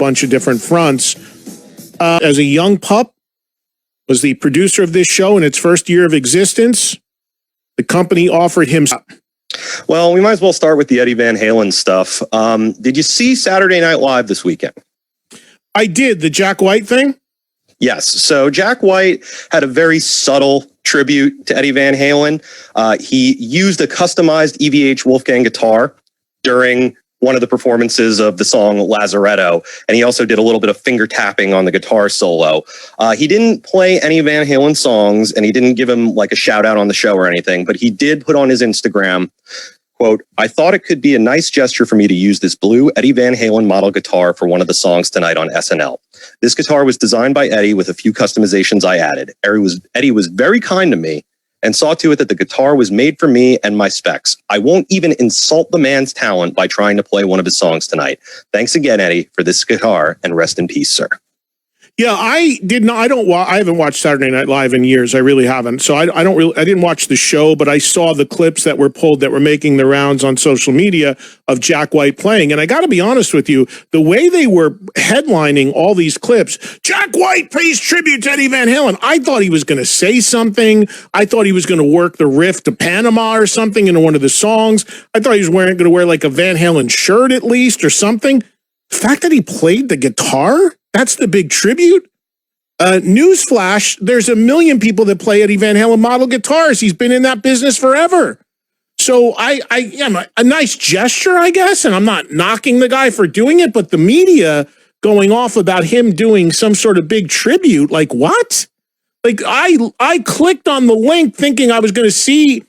bunch of different fronts. As a young pup, was the producer of this show in its first year of existence. The company offered him... Well, we might as well start with the Eddie Van Halen stuff. Did you see Saturday Night Live this weekend? I did. The Jack White thing? Yes. So Jack White had a very subtle tribute to Eddie Van Halen. He used a customized EVH Wolfgang guitar during one of the performances of the song Lazaretto, and he also did a little bit of finger tapping on the guitar solo. He didn't play any Van Halen songs, and he didn't give him like a shout out on the show or anything, but he did put on his Instagram, quote, "I thought it could be a nice gesture for me to use this blue Eddie Van Halen model guitar for one of the songs tonight on SNL. This guitar was designed by Eddie with a few customizations I added. Eddie was very kind to me and saw to it that the guitar was made for me and my specs. I won't even insult the man's talent by trying to play one of his songs tonight. Thanks again, Eddie, for this guitar, and rest in peace, sir." Yeah, I haven't watched Saturday Night Live in years. I really haven't. So I didn't watch the show, but I saw the clips that were pulled that were making the rounds on social media of Jack White playing. And I got to be honest with you, the way they were headlining all these clips, Jack White pays tribute to Eddie Van Halen. I thought he was going to say something. I thought he was going to work the riff to Panama or something into one of the songs. I thought he was going to wear like a Van Halen shirt at least or something. The fact that he played the guitar, that's the big tribute. Newsflash, there's a million people that play Eddie Van Halen model guitars. He's been in that business forever. So a nice gesture, I guess, and I'm not knocking the guy for doing it, but the media going off about him doing some sort of big tribute, like what? Like I clicked on the link thinking I was going to see,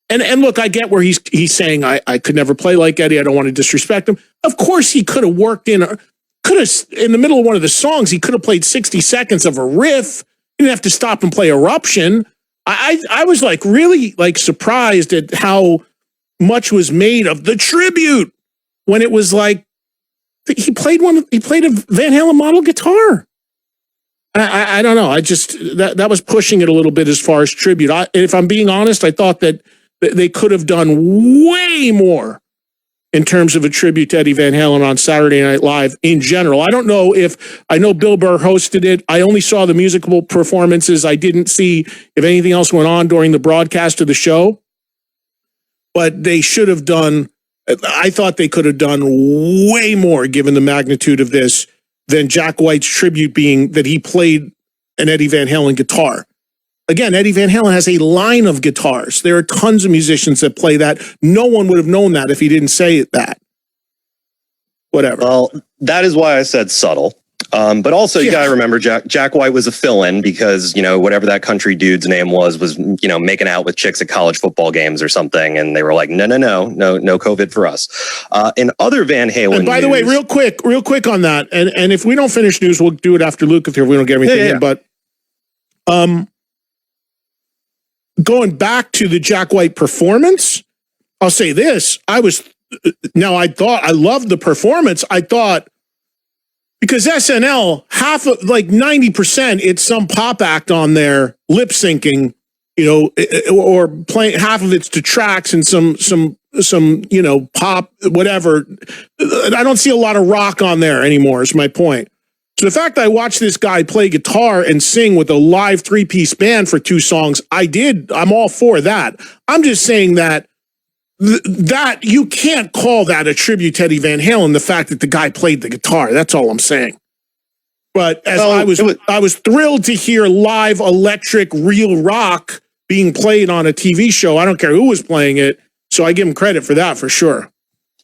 and look, I get where he's saying I could never play like Eddie. I don't want to disrespect him. Of course, he could have worked in the middle of one of the songs, he could have played 60 seconds of a riff. He didn't have to stop and play Eruption. I was like really like surprised at how much was made of the tribute when it was like he played a Van Halen model guitar. I don't know. I just that was pushing it a little bit as far as tribute. If I'm being honest, I thought that they could have done way more in terms of a tribute to Eddie Van Halen on Saturday Night Live in general. I know Bill Burr hosted it. I only saw the musical performances. I didn't see if anything else went on during the broadcast of the show. But they should have done, I thought they could have done way more given the magnitude of this than Jack White's tribute being that he played an Eddie Van Halen guitar. Again, Eddie Van Halen has a line of guitars. There are tons of musicians that play that. No one would have known that if he didn't say that. Whatever. Well, that is why I said subtle. But also, you got to remember, Jack White was a fill-in because, whatever that country dude's name was making out with chicks at college football games or something. And they were like, no COVID for us. In other Van Halen And by the way, real quick on that. And if we don't finish news, we'll do it after Luke if we don't get everything in. But going back to the Jack White performance, I'll say this. I loved the performance. I thought, because SNL, 90%, it's some pop act on there, lip syncing, or playing, half of it's to tracks and some pop, whatever. I don't see a lot of rock on there anymore, is my point. So the fact that I watched this guy play guitar and sing with a live 3-piece band for 2 songs, I'm all for that. I'm just saying that you can't call that a tribute to Eddie Van Halen, the fact that the guy played the guitar. That's all I'm saying. But I was thrilled to hear live electric real rock being played on a TV show. I don't care who was playing it, so I give him credit for that for sure.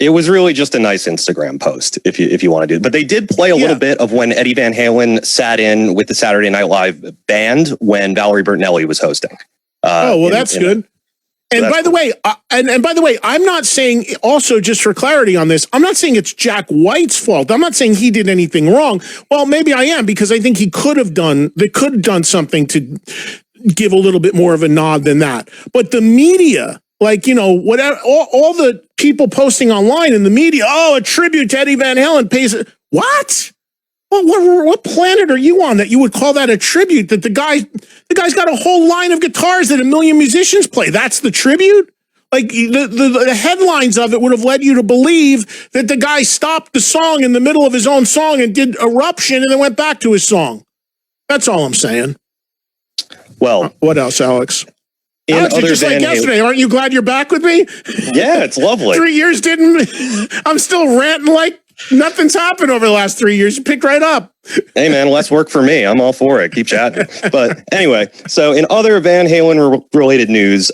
It was really just a nice Instagram post, if you want to do it. But they did play a little bit of when Eddie Van Halen sat in with the Saturday Night Live band when Valerie Bertinelli was hosting. That's good. And by the way, I'm not saying, also just for clarity on this, I'm not saying it's Jack White's fault. I'm not saying he did anything wrong. Well, maybe I am, because I think they could have done something to give a little bit more of a nod than that. But the media, whatever, all the people posting online in the media, a tribute to Eddie Van Halen pays it. What? What planet are you on that you would call that a tribute? That the guy's got a whole line of guitars that a million musicians play. That's the tribute? Like the headlines of it would have led you to believe that the guy stopped the song in the middle of his own song and did Eruption and then went back to his song. That's all I'm saying. Well, what else, Alex? In Alex, other just like yesterday, aren't you glad you're back with me? Yeah, it's lovely. 3 years didn't. I'm still ranting like nothing's happened over the last 3 years. You picked right up. Hey, man, less work for me. I'm all for it. Keep chatting. But anyway, so in other Van Halen related news,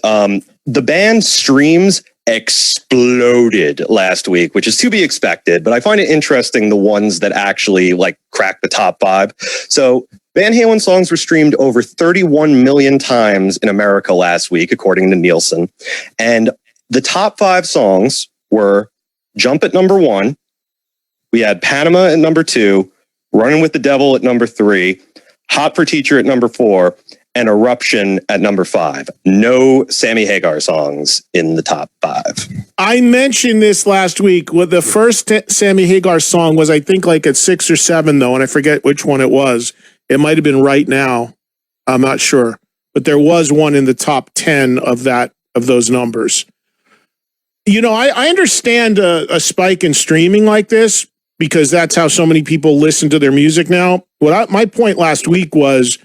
the band's streams exploded last week, which is to be expected. But I find it interesting the ones that actually like crack the top 5. So Van Halen songs were streamed over 31 million times in America last week, according to Nielsen. And the top 5 songs were Jump at number 1. We had Panama at number 2, Running with the Devil at number 3, Hot for Teacher at number 4, and Eruption at number 5. No Sammy Hagar songs in the top 5. I mentioned this last week. Well, the first Sammy Hagar song was, I think, like at 6 or 7, though, and I forget which one it was. It might have been Right Now. I'm not sure. But there was one in the top 10 of those numbers. You know, I understand a spike in streaming like this because that's how so many people listen to their music now. My point last week was,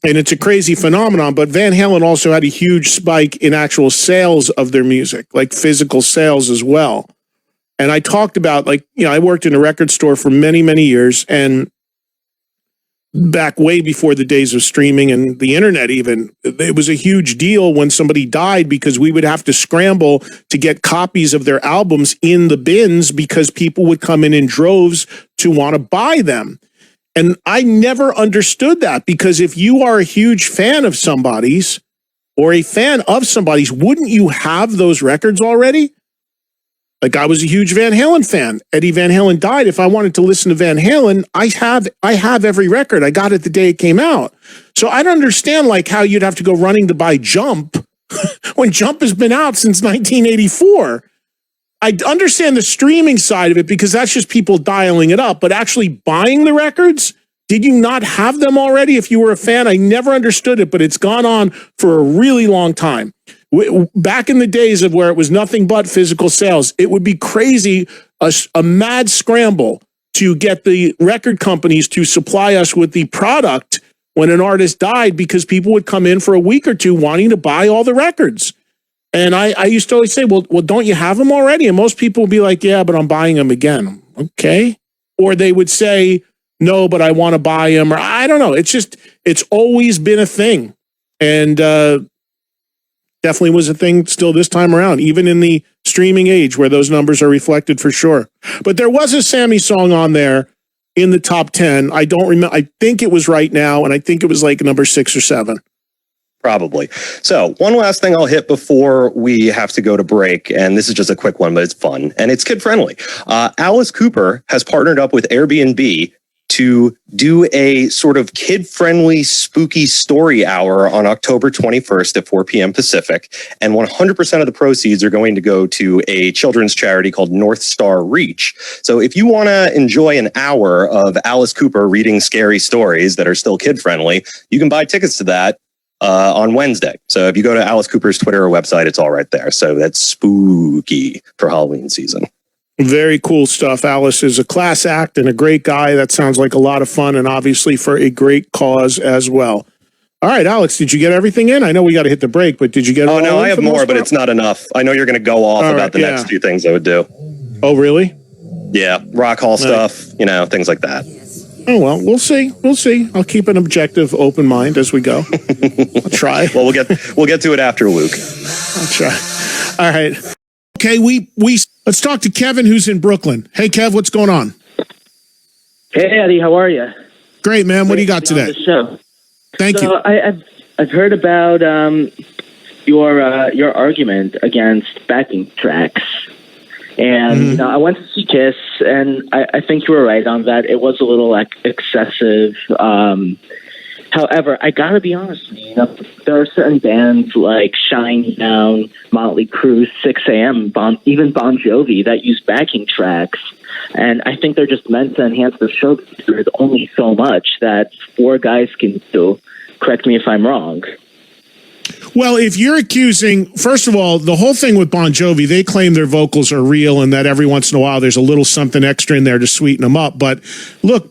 and it's a crazy phenomenon, but Van Halen also had a huge spike in actual sales of their music, like physical sales as well. And I talked about, like, you know, I worked in a record store for many, many years, and back way before the days of streaming and the internet even, it was a huge deal when somebody died because we would have to scramble to get copies of their albums in the bins because people would come in droves to want to buy them. And I never understood that, because if you are a huge fan of somebody's or a fan of somebody's, wouldn't you have those records already? Like, I was a huge Van Halen fan. Eddie Van Halen died. If I wanted to listen to Van Halen, I have every record. I got it the day it came out. So I don't understand like how you'd have to go running to buy Jump when Jump has been out since 1984. I understand the streaming side of it because that's just people dialing it up, but actually buying the records, did you not have them already if you were a fan? I never understood it, but it's gone on for a really long time. Back in the days of where it was nothing but physical sales, it would be crazy, a mad scramble to get the record companies to supply us with the product when an artist died, because people would come in for a week or two wanting to buy all the records. And I used to always say, well, don't you have them already? And most people would be like, yeah, but I'm buying them again. Okay. Or they would say, no, but I want to buy them. Or I don't know. It's always been a thing. And definitely was a thing still this time around, even in the streaming age where those numbers are reflected for sure. But there was a Sammy song on there in the top 10. I don't remember. I think it was Right Now. And I think it was like number 6 or 7. Probably. So one last thing I'll hit before we have to go to break, and this is just a quick one, but it's fun and it's kid friendly. Alice Cooper has partnered up with Airbnb to do a sort of kid friendly spooky story hour on October 21st at 4 p.m. Pacific. And 100% of the proceeds are going to go to a children's charity called North Star Reach. So if you want to enjoy an hour of Alice Cooper reading scary stories that are still kid friendly, you can buy tickets to that on Wednesday. So if you go to Alice Cooper's Twitter or website, it's all right there. So that's spooky for Halloween season. Very cool stuff. Alice is a class act and a great guy. That sounds like a lot of fun, and obviously for a great cause as well. All right, Alex, did you get everything in? I know we got to hit the break, but did you get it? Oh, no, I have more, but it's not enough. I know you're going to go off about the next few things I would do. Oh, really? Yeah, Rock Hall stuff, you know, things like that. Oh, well, we'll see. We'll see. I'll keep an objective, open mind as we go. I'll try. Well, we'll get to it after Luke. I'll try. All right. Okay, let's talk to Kevin, who's in Brooklyn. Hey, Kev, what's going on? Hey, Eddie, how are you? Great, man. What do you got today? The show. Thank you. I've heard about your argument against backing tracks. And you know, I went to see Kiss, and I think you were right on that. It was a little excessive. However, I gotta be honest with you. You know, there are certain bands like Shinedown, Motley Crue, 6 a.m., even Bon Jovi that use backing tracks, and I think they're just meant to enhance the show. There's only so much that 4 guys can do. Correct me if I'm wrong. Well, if you're accusing, first of all, the whole thing with Bon Jovi, they claim their vocals are real and that every once in a while there's a little something extra in there to sweeten them up. But look,